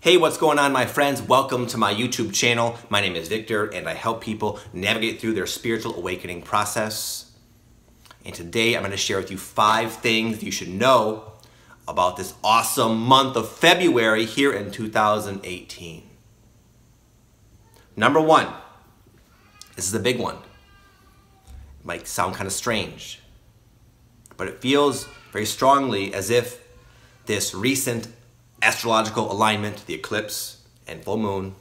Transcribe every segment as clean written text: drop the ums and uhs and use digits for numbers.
Hey, what's going on, my friends? Welcome to my YouTube channel. My name is Victor and I help people navigate through their spiritual awakening process. And today I'm going to share with you 5 things you should know about this awesome month of February here in 2018. Number 1, this is a big one. It might sound kind of strange, but it feels very strongly as if this recent astrological alignment, the eclipse and full moon,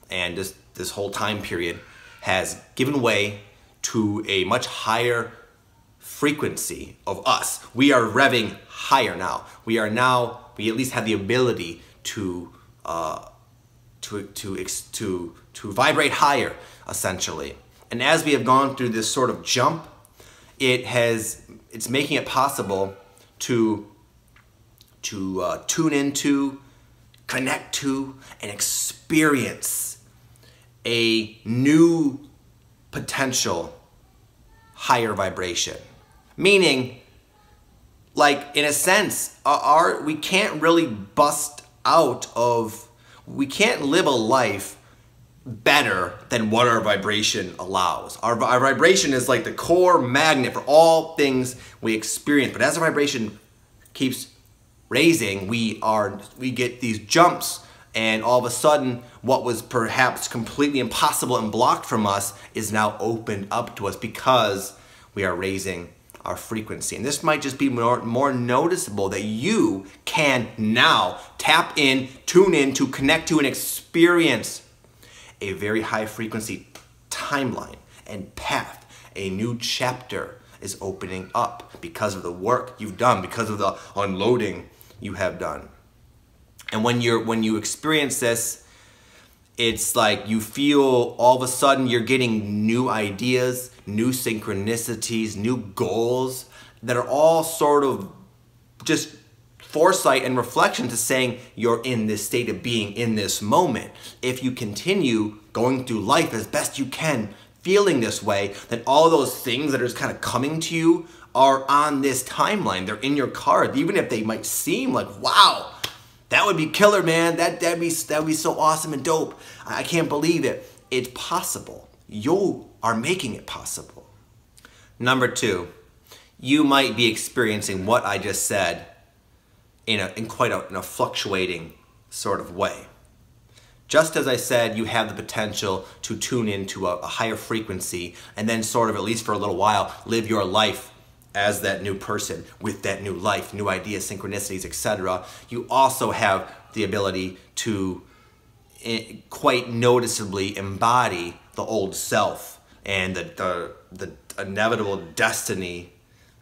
and this whole time period has given way to a much higher frequency of us. We are revving higher now. We at least have the ability to vibrate higher, essentially. And as we have gone through this sort of jump, it's making it possible to tune into, connect to, and experience a new potential higher vibration. Meaning, like, in a sense, we can't really we can't live a life better than what our vibration allows. Our vibration is like the core magnet for all things we experience. But as our vibration keeps raising, we get these jumps, and all of a sudden what was perhaps completely impossible and blocked from us is now opened up to us because we are raising our frequency. And this might just be more noticeable that you can now tap in, tune in, to connect to and experience a very high frequency timeline and path. A new chapter is opening up because of the work you've done, because of the unloading you have done. And when you experience this, it's like you feel all of a sudden you're getting new ideas, new synchronicities, new goals that are all sort of just foresight and reflection to saying you're in this state of being in this moment. If you continue going through life as best you can, feeling this way, then all those things that are just kind of coming to you are on this timeline. They're in your card, even if they might seem like, wow, that would be killer, man. That'd be so awesome and dope. I can't believe it. It's possible. You are making it possible. Number 2, you might be experiencing what I just said in a fluctuating sort of way. Just as I said, you have the potential to tune into a higher frequency and then sort of, at least for a little while, live your life as that new person with that new life, new ideas, synchronicities, etc. You also have the ability to quite noticeably embody the old self and the inevitable destiny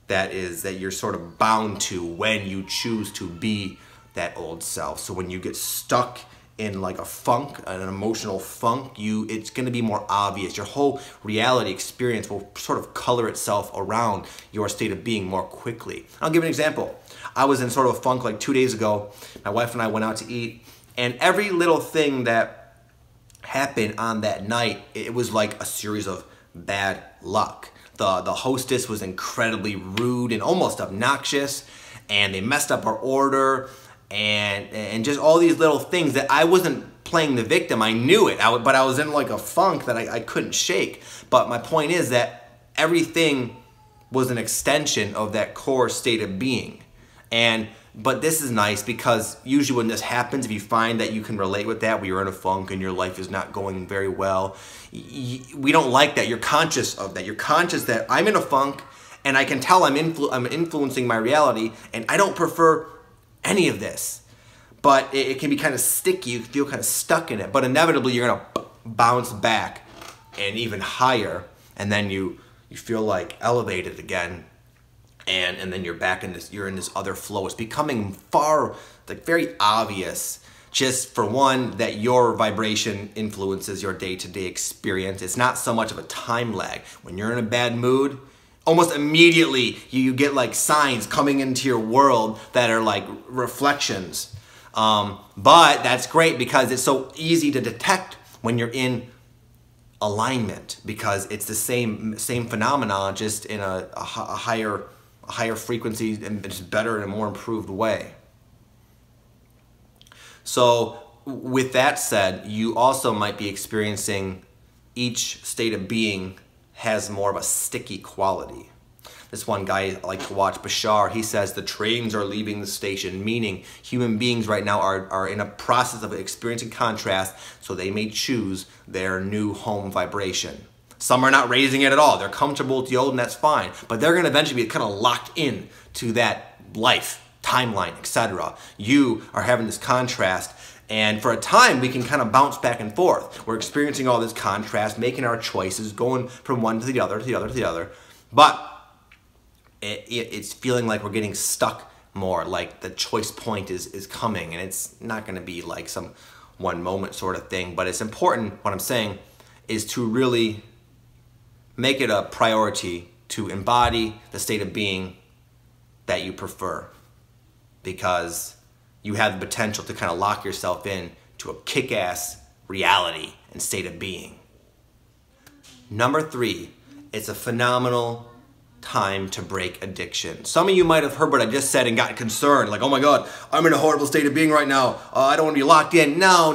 that you're sort of bound to when you choose to be that old self. So when you get stuck in like a funk, an emotional funk, it's going to be more obvious. Your whole reality experience will sort of color itself around your state of being more quickly. I'll give an example. I was in sort of a funk like 2 days ago. My wife and I went out to eat, and every little thing that happened on that night, it was like a series of bad luck. The hostess was incredibly rude and almost obnoxious, and they messed up our order. And just all these little things that I wasn't playing the victim. I knew it, but I was in like a funk that I couldn't shake. But my point is that everything was an extension of that core state of being. But this is nice because usually when this happens, if you find that you can relate with that, where you're in a funk and your life is not going very well, we don't like that. You're conscious of that. You're conscious that I'm in a funk and I can tell I'm influencing my reality, and I don't prefer any of this. But it can be kind of sticky. You feel kind of stuck in it. But inevitably, you're going to bounce back and even higher. And then you feel like elevated again. And then you're back in this, you're in this other flow. It's becoming very obvious, just for one, that your vibration influences your day-to-day experience. It's not so much of a time lag. When you're in a bad mood, almost immediately you get like signs coming into your world that are like reflections. But that's great because it's so easy to detect when you're in alignment, because it's the same phenomenon, just in a higher frequency, and it's better in a more improved way. So with that said, you also might be experiencing each state of being has more of a sticky quality. This one guy I like to watch, Bashar, he says the trains are leaving the station, meaning human beings right now are in a process of experiencing contrast, so they may choose their new home vibration. Some are not raising it at all. They're comfortable with the old, and that's fine. But they're going to eventually be kind of locked in to that life, timeline, etc. You are having this contrast, and for a time, we can kind of bounce back and forth. We're experiencing all this contrast, making our choices, going from one to the other, to the other, to the other. But it's feeling like we're getting stuck more, like the choice point is coming, and it's not going to be like some one moment sort of thing. But it's important, what I'm saying, is to really make it a priority to embody the state of being that you prefer, because you have the potential to kind of lock yourself in to a kick-ass reality and state of being. Number 3, it's a phenomenal time to break addiction. Some of you might have heard what I just said and got concerned, like, oh my God, I'm in a horrible state of being right now. I don't want to be locked in. No.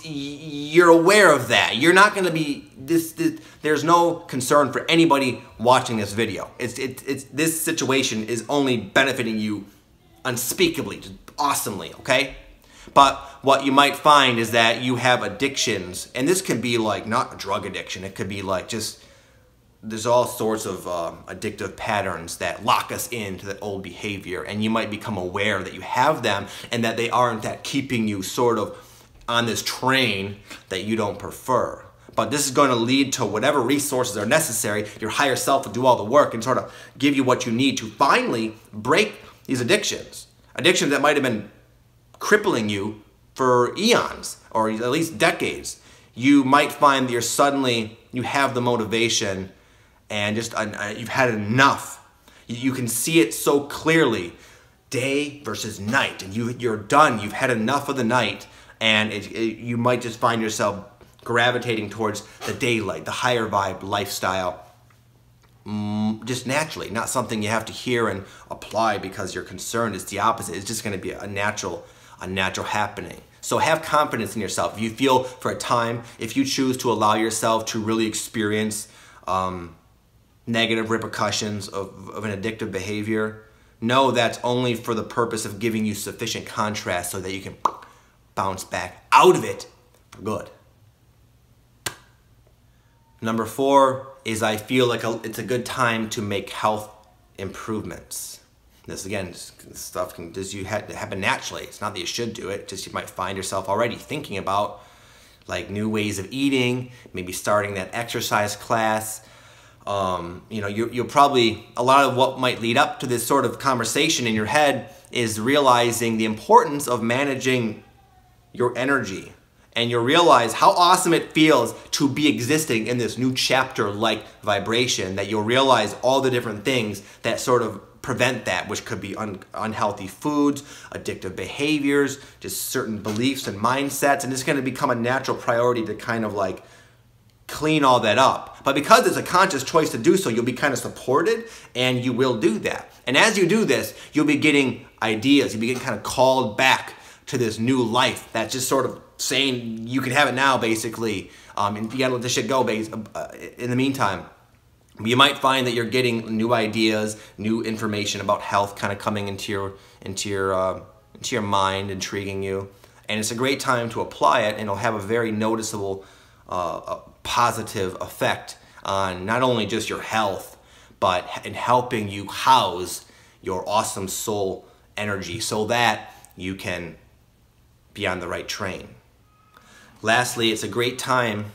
You're aware of that. You're not going to be, there's no concern for anybody watching this video. This situation is only benefiting you unspeakably, just awesomely, okay? But what you might find is that you have addictions, and this can be like not a drug addiction. It could be like just, there's all sorts of addictive patterns that lock us into that old behavior, and you might become aware that you have them and that they aren't that keeping you sort of on this train that you don't prefer. But this is going to lead to whatever resources are necessary. Your higher self will do all the work and sort of give you what you need to finally break these addictions. Addictions that might have been crippling you for eons or at least decades. You might find that you have the motivation and just you've had enough. You can see it so clearly, day versus night, and you're done. You've had enough of the night, and you might just find yourself gravitating towards the daylight, the higher vibe lifestyle, just naturally, not something you have to hear and apply because you're concerned. It's the opposite. It's just going to be a natural happening. So have confidence in yourself. If you feel for a time, if you choose to allow yourself to really experience negative repercussions of an addictive behavior, know that's only for the purpose of giving you sufficient contrast so that you can bounce back out of it for good. Number 4 is I feel like it's a good time to make health improvements. This again, stuff can just happen naturally. It's not that you should do it, just you might find yourself already thinking about like new ways of eating, maybe starting that exercise class. You'll probably, a lot of what might lead up to this sort of conversation in your head is realizing the importance of managing your energy. And you'll realize how awesome it feels to be existing in this new chapter-like vibration, that you'll realize all the different things that sort of prevent that, which could be unhealthy foods, addictive behaviors, just certain beliefs and mindsets, and it's going to become a natural priority to kind of like clean all that up. But because it's a conscious choice to do so, you'll be kind of supported, and you will do that. And as you do this, you'll be getting ideas, you'll be getting kind of called back to this new life that's just sort of saying you can have it now, basically, and you gotta let this shit go. In the meantime, you might find that you're getting new ideas, new information about health, kind of coming into your mind, intriguing you, and it's a great time to apply it, and it'll have a very noticeable, positive effect on not only just your health, but in helping you house your awesome soul energy, so that you can be on the right train. Lastly, it's a great time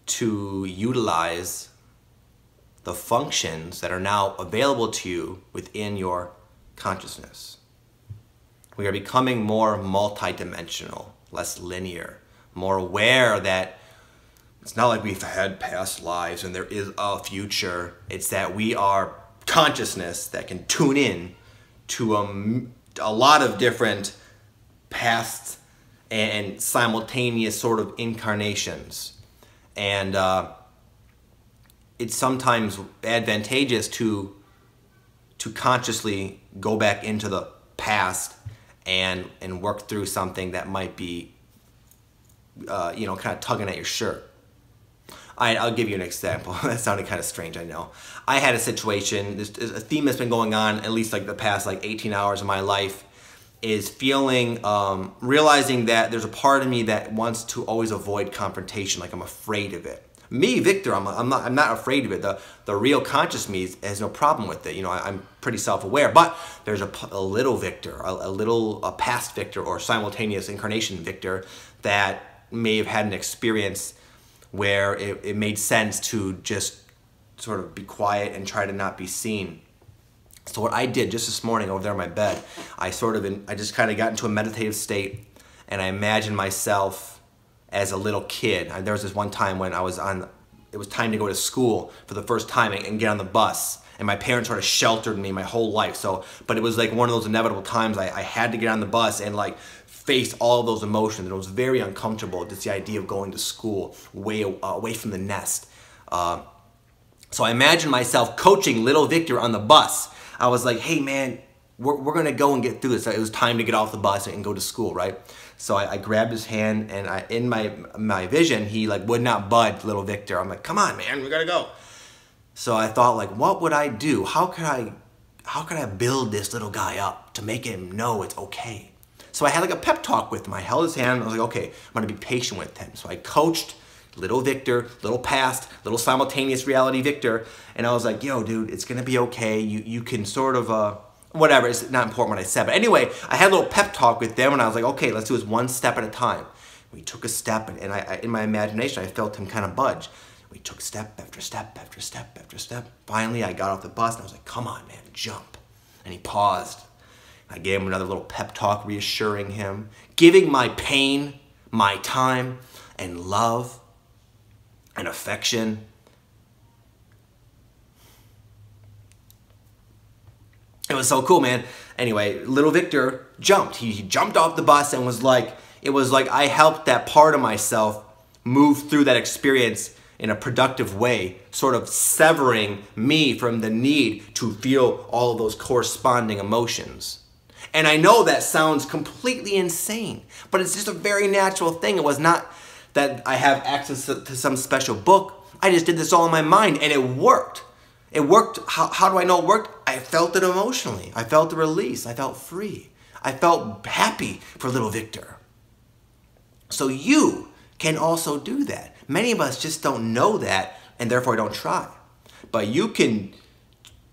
to utilize the functions that are now available to you within your consciousness. We are becoming more multidimensional, less linear, more aware that it's not like we've had past lives and there is a future. It's that we are consciousness that can tune in to a lot of different past and simultaneous sort of incarnations. And it's sometimes advantageous to consciously go back into the past and work through something that might be, you know, kind of tugging at your shirt. I'll give you an example. That sounded kind of strange, I know. I had a situation, this is a theme that's been going on at least like the past like 18 hours of my life, is feeling, realizing that there's a part of me that wants to always avoid confrontation, like I'm afraid of it. Me, Victor, I'm not afraid of it. The real conscious me has no problem with it. You know, I'm pretty self-aware, but there's a little Victor, a past Victor or simultaneous incarnation Victor that may have had an experience where it made sense to just sort of be quiet and try to not be seen. So what I did just this morning over there in my bed, I just kind of got into a meditative state, and I imagined myself as a little kid. There was this one time when it was time to go to school for the first time and get on the bus, and my parents sort of sheltered me my whole life. But it was like one of those inevitable times I had to get on the bus and like face all of those emotions, and it was very uncomfortable, just the idea of going to school way away from the nest. So I imagined myself coaching little Victor on the bus. I was like, hey man, we're gonna go and get through this. It was time to get off the bus and go to school, right? So I grabbed his hand, and in my vision, he like would not budge, little Victor. I'm like, come on man, we gotta go. So I thought, like, what would I do? How could I build this little guy up to make him know it's okay? So I had like a pep talk with him. I held his hand and I was like, okay, I'm gonna be patient with him. So I coached little Victor, little past, little simultaneous reality Victor, and I was like, yo dude, it's gonna be okay. You can sort of, whatever, it's not important what I said. But anyway, I had a little pep talk with them, and I was like, okay, let's do this one step at a time. We took a step, and I in my imagination, I felt him kind of budge. We took step after step after step after step. Finally, I got off the bus, and I was like, come on man, jump. And he paused. I gave him another little pep talk, reassuring him, giving my pain, my time, and love, and affection. It was so cool, man. Anyway, little Victor jumped. He jumped off the bus and it was like I helped that part of myself move through that experience in a productive way, sort of severing me from the need to feel all of those corresponding emotions. And I know that sounds completely insane, but it's just a very natural thing. It was not that I have access to some special book. I just did this all in my mind, and it worked. It worked. How do I know it worked? I felt it emotionally. I felt the release. I felt free. I felt happy for little Victor. So you can also do that. Many of us just don't know that, and therefore don't try. But you can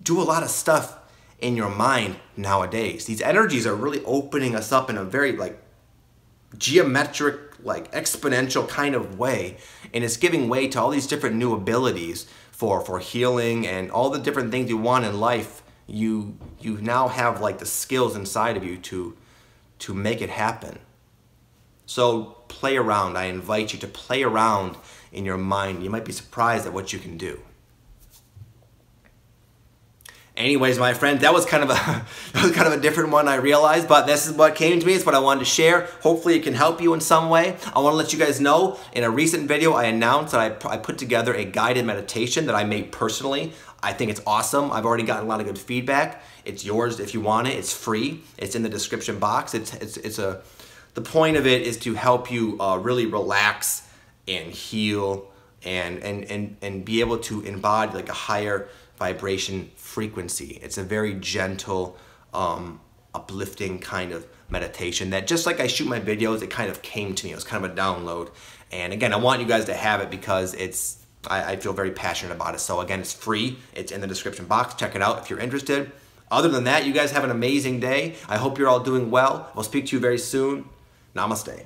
do a lot of stuff in your mind nowadays. These energies are really opening us up in a very like geometric, like exponential kind of way, and it's giving way to all these different new abilities for healing and all the different things you want in life. You now have like the skills inside of you to make it happen. So play around. I invite you to play around in your mind. You might be surprised at what you can do. Anyways, my friend, that was kind of a different one, I realized, but this is what came to me. It's what I wanted to share. Hopefully it can help you in some way. I want to let you guys know, in a recent video, I announced that I put together a guided meditation that I made personally. I think it's awesome. I've already gotten a lot of good feedback. It's yours if you want it. It's free. It's in the description box. The point of it is to help you really relax and heal and be able to embody like a higher vibration frequency. It's a very gentle, uplifting kind of meditation that, just like I shoot my videos, it kind of came to me. It was kind of a download. And again, I want you guys to have it because I feel very passionate about it. So again, it's free. It's in the description box. Check it out if you're interested. Other than that, you guys have an amazing day. I hope you're all doing well. I'll speak to you very soon. Namaste.